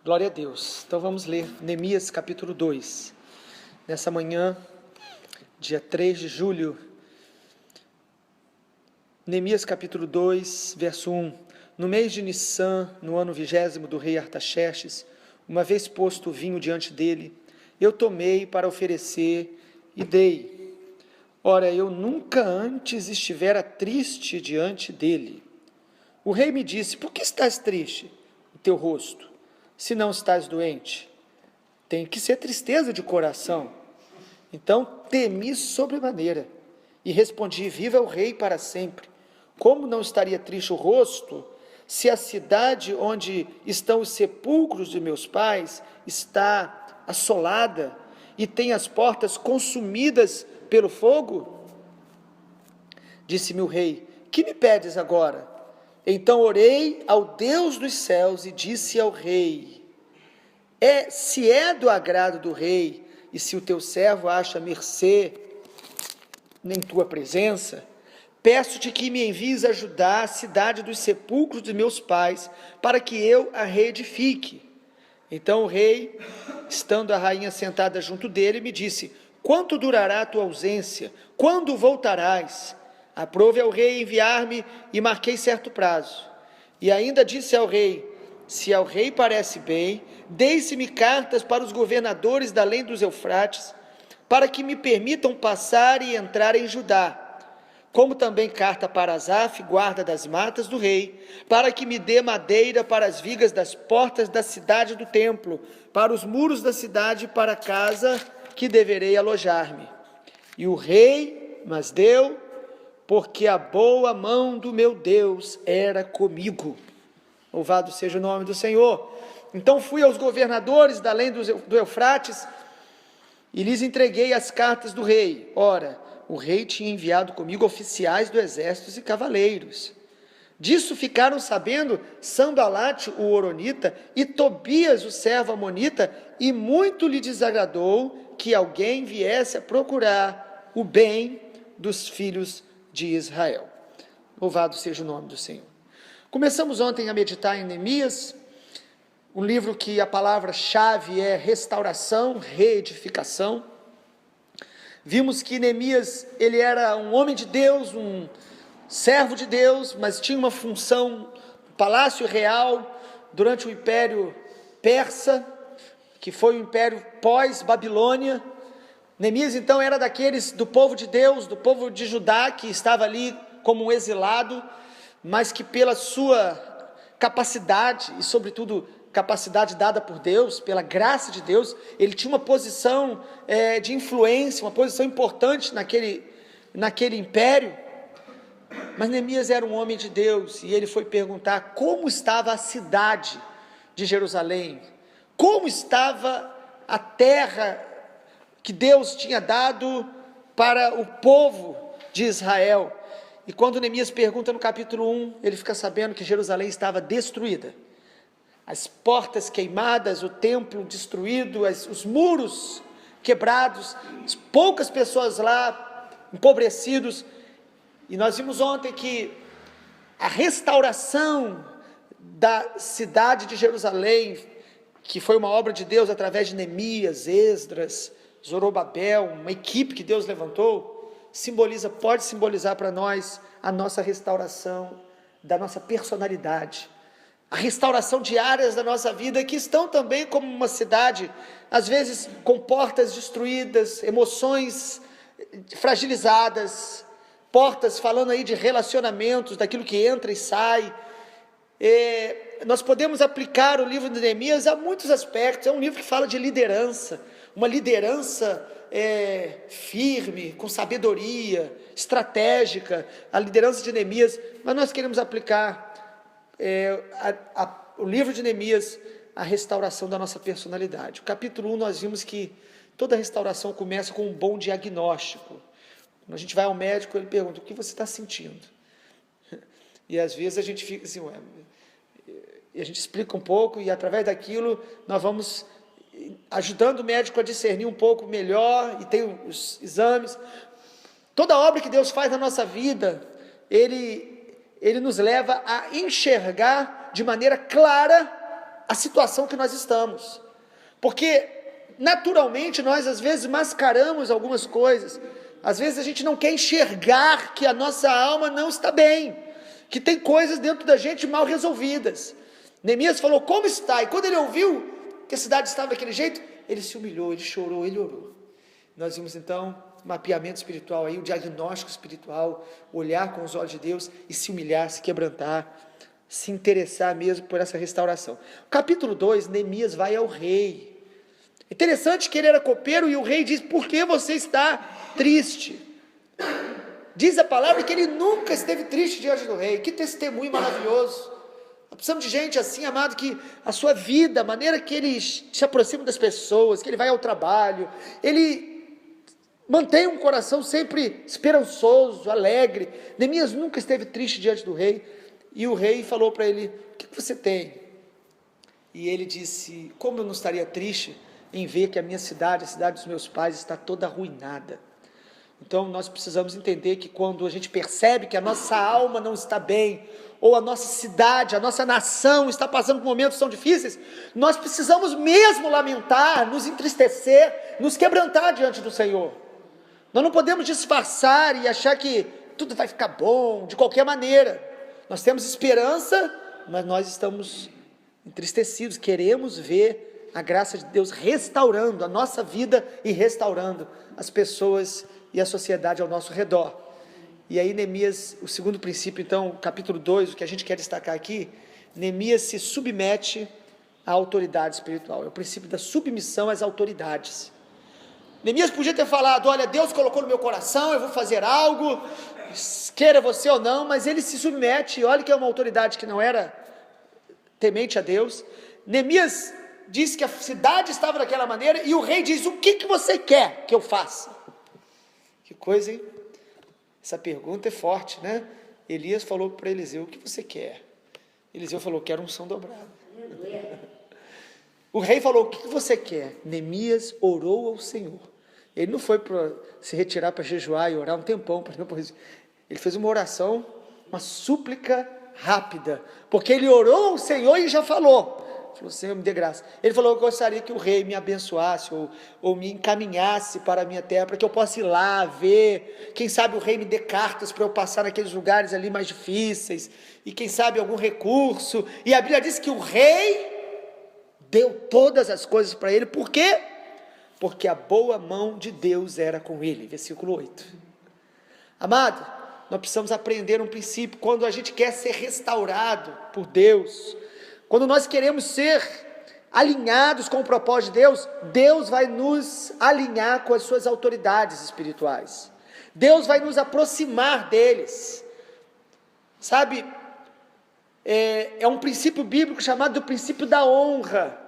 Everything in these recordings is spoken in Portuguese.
Glória a Deus. Então vamos ler Neemias capítulo 2. Nessa manhã, dia 3 de julho, Neemias capítulo 2, verso 1. No mês de Nissan, no ano 20º do rei Artaxerxes, uma vez posto o vinho diante dele, eu tomei para oferecer e dei. Ora, eu nunca antes estivera triste diante dele. O rei me disse: por que estás triste, o teu rosto, se não estás doente? Tem que ser tristeza de coração. Então temi sobremaneira e respondi: viva o rei para sempre. Como não estaria triste o rosto, se a cidade onde estão os sepulcros de meus pais está assolada e tem as portas consumidas pelo fogo? Disse-me o rei: que me pedes agora? Então orei ao Deus dos céus e disse ao rei: se é do agrado do rei, e se o teu servo acha mercê em tua presença, peço-te que me envies ajudar a cidade dos sepulcros de meus pais, para que eu a reedifique. Então o rei, estando a rainha sentada junto dele, me disse: quanto durará a tua ausência? Quando voltarás? Aprove ao rei enviar-me, e marquei certo prazo. E ainda disse ao rei: se ao rei parece bem, deixe-me cartas para os governadores da além dos Eufrates, para que me permitam passar e entrar em Judá, como também carta para Asaf, guarda das matas do rei, para que me dê madeira para as vigas das portas da cidade do templo, para os muros da cidade e para a casa que deverei alojar-me. E o rei mas deu, porque a boa mão do meu Deus era comigo. Louvado seja o nome do Senhor. Então fui aos governadores da além do Eufrates e lhes entreguei as cartas do rei. Ora, o rei tinha enviado comigo oficiais do exército e cavaleiros. Disso ficaram sabendo Sanbalate, o horonita, e Tobias, o servo amonita, e muito lhe desagradou que alguém viesse a procurar o bem dos filhos de Israel. Louvado seja o nome do Senhor. Começamos ontem a meditar em Neemias, um livro que a palavra-chave é restauração, reedificação. Vimos que Neemias, ele era um homem de Deus, um servo de Deus, mas tinha uma função no palácio real durante o Império Persa, que foi o Império pós-Babilônia. Neemias então era daqueles do povo de Deus, do povo de Judá, que estava ali como um exilado, mas que pela sua capacidade, e sobretudo capacidade dada por Deus, pela graça de Deus, ele tinha uma posição de influência, uma posição importante naquele império. Mas Neemias era um homem de Deus, e ele foi perguntar como estava a cidade de Jerusalém, como estava a terra que Deus tinha dado para o povo de Israel. E quando Neemias pergunta no capítulo 1, ele fica sabendo que Jerusalém estava destruída. As portas queimadas, o templo destruído, os muros quebrados, poucas pessoas lá, empobrecidos. E nós vimos ontem que a restauração da cidade de Jerusalém, que foi uma obra de Deus através de Neemias, Esdras, Zorobabel, uma equipe que Deus levantou, pode simbolizar para nós a nossa restauração da nossa personalidade, a restauração de áreas da nossa vida que estão também como uma cidade, às vezes com portas destruídas, emoções fragilizadas, portas falando aí de relacionamentos, daquilo que entra e sai. Nós podemos aplicar o livro de Neemias a muitos aspectos. É um livro que fala de liderança, uma liderança firme, com sabedoria, estratégica, a liderança de Neemias, mas nós queremos aplicar o livro de Neemias à restauração da nossa personalidade. O capítulo 1 nós vimos que toda restauração começa com um bom diagnóstico. Quando a gente vai ao médico, ele pergunta: o que você está sentindo? E às vezes a gente fica assim, e a gente explica um pouco, e através daquilo nós vamos ajudando o médico a discernir um pouco melhor, e tem os exames. Toda obra que Deus faz na nossa vida, Ele nos leva a enxergar de maneira clara a situação que nós estamos. Porque, naturalmente, nós às vezes mascaramos algumas coisas. Às vezes a gente não quer enxergar que a nossa alma não está bem, que tem coisas dentro da gente mal resolvidas. Neemias falou, como está? E quando ele ouviu que a cidade estava daquele jeito, ele se humilhou, ele chorou, ele orou. Nós vimos então mapeamento espiritual aí, o diagnóstico espiritual, olhar com os olhos de Deus e se humilhar, se quebrantar, se interessar mesmo por essa restauração. Capítulo 2, Neemias vai ao rei. Interessante que ele era copeiro e o rei diz, por que você está triste? Diz a palavra que ele nunca esteve triste diante do rei. Que testemunho maravilhoso. Nós precisamos de gente assim, amado, que a sua vida, a maneira que ele se aproxima das pessoas, que ele vai ao trabalho, ele mantém um coração sempre esperançoso, alegre. Neemias nunca esteve triste diante do rei. E o rei falou para ele, o que você tem? E ele disse, como eu não estaria triste em ver que a minha cidade, a cidade dos meus pais está toda arruinada. Então nós precisamos entender que quando a gente percebe que a nossa alma não está bem, ou a nossa cidade, a nossa nação está passando por momentos tão difíceis, nós precisamos mesmo lamentar, nos entristecer, nos quebrantar diante do Senhor. Nós não podemos disfarçar e achar que tudo vai ficar bom, de qualquer maneira. Nós temos esperança, mas nós estamos entristecidos, queremos ver a graça de Deus restaurando a nossa vida e restaurando as pessoas e a sociedade ao nosso redor. E aí Neemias, o segundo princípio, então, capítulo 2, o que a gente quer destacar aqui, Neemias se submete à autoridade espiritual, é o princípio da submissão às autoridades. Neemias podia ter falado, olha, Deus colocou no meu coração, eu vou fazer algo, queira você ou não, mas ele se submete, olha que é uma autoridade que não era temente a Deus. Neemias diz que a cidade estava daquela maneira, e o rei diz, o que você quer que eu faça? Que coisa, hein? Essa pergunta é forte, né? Elias falou para Eliseu, o que você quer? Eliseu falou, quero unção dobrada. O rei falou, o que você quer? Neemias orou ao Senhor. Ele não foi para se retirar para jejuar e orar um tempão. Ele fez uma oração, uma súplica rápida, porque ele orou ao Senhor e já falou, Senhor, me dê graça. Ele falou, eu gostaria que o rei me abençoasse, ou me encaminhasse para a minha terra, para que eu possa ir lá ver, quem sabe o rei me dê cartas para eu passar naqueles lugares ali mais difíceis, e quem sabe algum recurso. E a Bíblia diz que o rei deu todas as coisas para ele. Por quê? Porque a boa mão de Deus era com ele. Versículo 8. Amado, nós precisamos aprender um princípio. Quando a gente quer ser restaurado por Deus, quando nós queremos ser alinhados com o propósito de Deus, Deus vai nos alinhar com as suas autoridades espirituais. Deus vai nos aproximar deles. Sabe, é um princípio bíblico chamado do princípio da honra,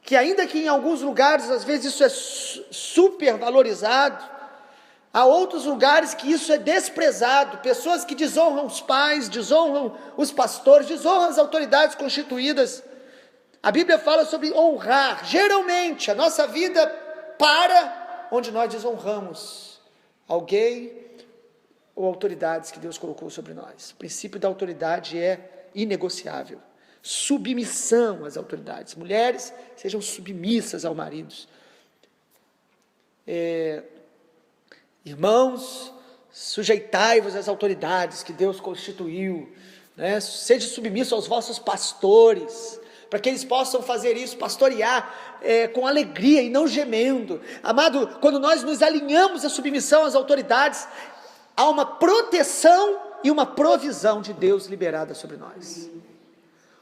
que ainda que em alguns lugares, às vezes isso é super valorizado, há outros lugares que isso é desprezado, pessoas que desonram os pais, desonram os pastores, desonram as autoridades constituídas. A Bíblia fala sobre honrar. Geralmente a nossa vida para onde nós desonramos alguém ou autoridades que Deus colocou sobre nós. O princípio da autoridade é inegociável. Submissão às autoridades. Mulheres, sejam submissas aos maridos. Irmãos, sujeitai-vos às autoridades que Deus constituiu, né? Sede submisso aos vossos pastores, para que eles possam fazer isso, pastorear com alegria e não gemendo. Amado, quando nós nos alinhamos à submissão às autoridades, há uma proteção e uma provisão de Deus liberada sobre nós.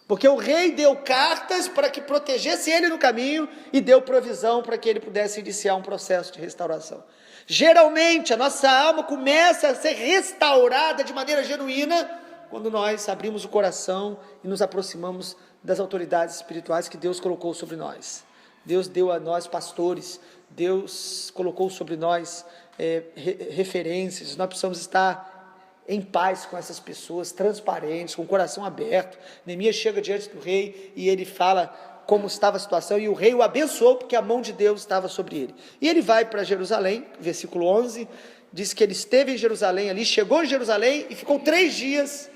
Porque o rei deu cartas para que protegesse ele no caminho e deu provisão para que ele pudesse iniciar um processo de restauração. Geralmente a nossa alma começa a ser restaurada de maneira genuína quando nós abrimos o coração e nos aproximamos das autoridades espirituais que Deus colocou sobre nós. Deus deu a nós pastores, Deus colocou sobre nós referências. Nós precisamos estar em paz com essas pessoas, transparentes, com o coração aberto. Neemias chega diante do rei e ele fala como estava a situação, e o rei o abençoou porque a mão de Deus estava sobre ele. E ele vai para Jerusalém, versículo 11, diz que ele esteve em Jerusalém ali, chegou em Jerusalém e ficou 3 dias,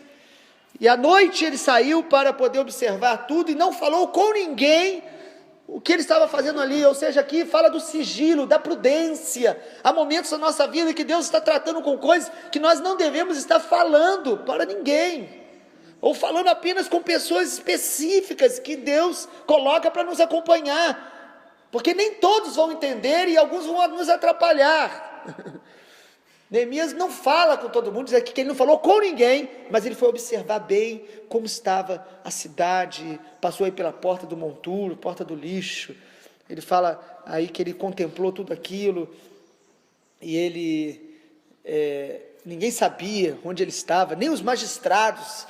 E à noite ele saiu para poder observar tudo e não falou com ninguém o que ele estava fazendo ali. Ou seja, aqui fala do sigilo, da prudência. Há momentos na nossa vida que Deus está tratando com coisas que nós não devemos estar falando para ninguém, ou falando apenas com pessoas específicas que Deus coloca para nos acompanhar, porque nem todos vão entender e alguns vão nos atrapalhar. Neemias não fala com todo mundo, diz aqui que ele não falou com ninguém, mas ele foi observar bem como estava a cidade, passou aí pela porta do monturo, porta do lixo. Ele fala aí que ele contemplou tudo aquilo, e ele, ninguém sabia onde ele estava, nem os magistrados.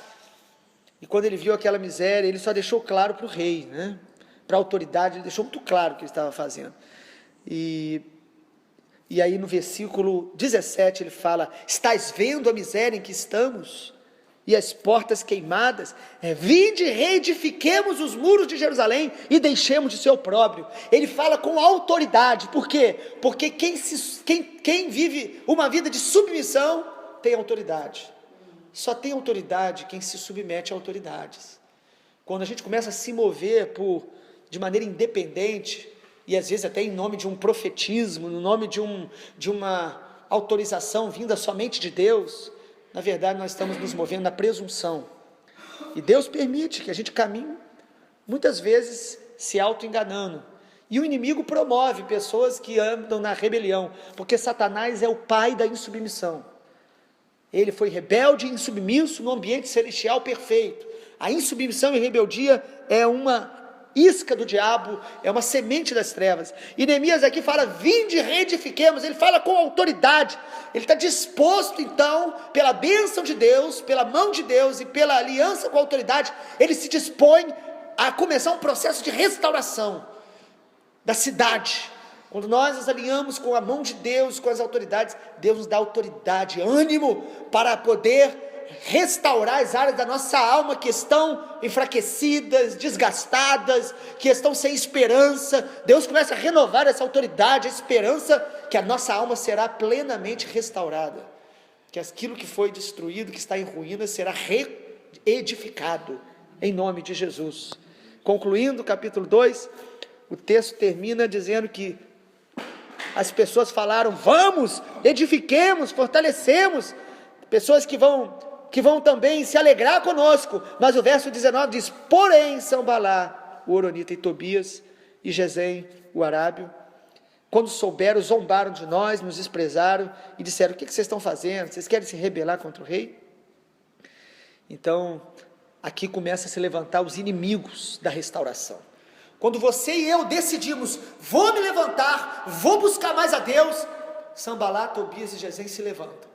E quando ele viu aquela miséria, ele só deixou claro para o rei, né? Para a autoridade, ele deixou muito claro o que ele estava fazendo. E aí no versículo 17 ele fala: estais vendo a miséria em que estamos, e as portas queimadas? Vinde, reedifiquemos os muros de Jerusalém, e deixemos de ser opróbrio. Ele fala com autoridade. Por quê? Porque quem vive uma vida de submissão, tem autoridade. Só tem autoridade quem se submete a autoridades. Quando a gente começa a se mover de maneira independente, e às vezes até em nome de um profetismo, no nome de uma autorização vinda somente de Deus, na verdade nós estamos nos movendo na presunção. E Deus permite que a gente caminhe, muitas vezes se auto-enganando. E o inimigo promove pessoas que andam na rebelião, porque Satanás é o pai da insubmissão. Ele foi rebelde e insubmisso no ambiente celestial perfeito. A insubmissão e rebeldia é uma isca do diabo, é uma semente das trevas. E Neemias aqui fala: vinde, reedifiquemos. Ele fala com autoridade. Ele está disposto então, pela bênção de Deus, pela mão de Deus e pela aliança com a autoridade, ele se dispõe a começar um processo de restauração da cidade. Quando nós nos alinhamos com a mão de Deus, com as autoridades, Deus nos dá autoridade, ânimo para poder restaurar as áreas da nossa alma que estão enfraquecidas, desgastadas, que estão sem esperança. Deus começa a renovar essa autoridade, a esperança que a nossa alma será plenamente restaurada, que aquilo que foi destruído, que está em ruínas, será reedificado, em nome de Jesus. Concluindo o capítulo 2, o texto termina dizendo que as pessoas falaram: vamos, edifiquemos, fortalecemos, pessoas que vão também se alegrar conosco. Mas o verso 19 diz: porém Sanbalá, o horonita, e Tobias e Gesem, o arábio, quando souberam, zombaram de nós, nos desprezaram e disseram: o que vocês estão fazendo? Vocês querem se rebelar contra o rei? Então aqui começa a se levantar os inimigos da restauração. Quando você e eu decidimos: vou me levantar, vou buscar mais a Deus, Sanbalá, Tobias e Gesem se levantam.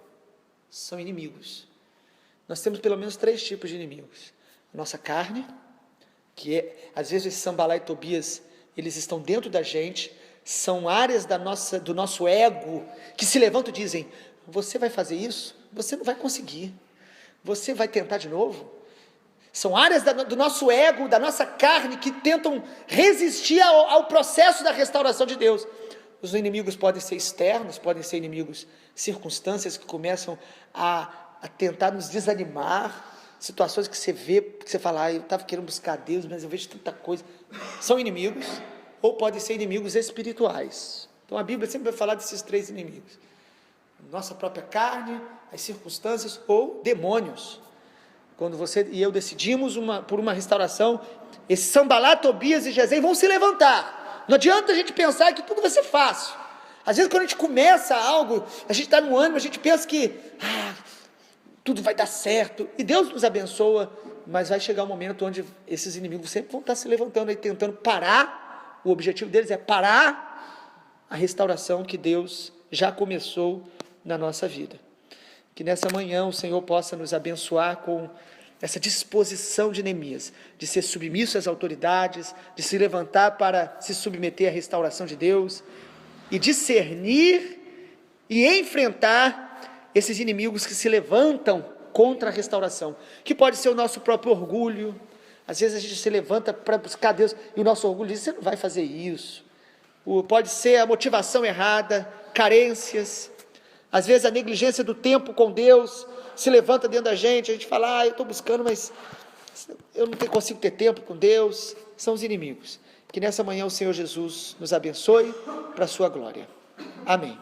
São inimigos. Nós temos pelo menos 3 tipos de inimigos: a nossa carne, que às vezes esse Sanbalá e Tobias, eles estão dentro da gente, são áreas do nosso ego, que se levantam e dizem: você vai fazer isso? Você não vai conseguir, você vai tentar de novo. São áreas do nosso ego, da nossa carne, que tentam resistir ao processo da restauração de Deus. Os inimigos podem ser externos, podem ser inimigos, circunstâncias que começam a tentar nos desanimar, situações que você vê, que você fala: eu estava querendo buscar Deus, mas eu vejo tanta coisa. São inimigos, ou podem ser inimigos espirituais. Então a Bíblia sempre vai falar desses 3 inimigos: nossa própria carne, as circunstâncias ou demônios. Quando você e eu decidimos por uma restauração, esse Sanbalá, Tobias e Gesem vão se levantar. Não adianta a gente pensar que tudo vai ser fácil. Às vezes quando a gente começa algo, a gente está no ânimo, a gente pensa que tudo vai dar certo, e Deus nos abençoa, mas vai chegar um momento onde esses inimigos sempre vão estar se levantando e tentando parar. O objetivo deles é parar a restauração que Deus já começou na nossa vida. Que nessa manhã o Senhor possa nos abençoar com essa disposição de Neemias, de ser submisso às autoridades, de se levantar para se submeter à restauração de Deus, e discernir e enfrentar esses inimigos que se levantam contra a restauração, que pode ser o nosso próprio orgulho. Às vezes a gente se levanta para buscar Deus, e o nosso orgulho diz: você não vai fazer isso. Pode ser a motivação errada, carências, às vezes a negligência do tempo com Deus, se levanta dentro da gente, a gente fala, eu estou buscando, mas eu não consigo ter tempo com Deus. São os inimigos. Que nessa manhã o Senhor Jesus nos abençoe para a sua glória. Amém.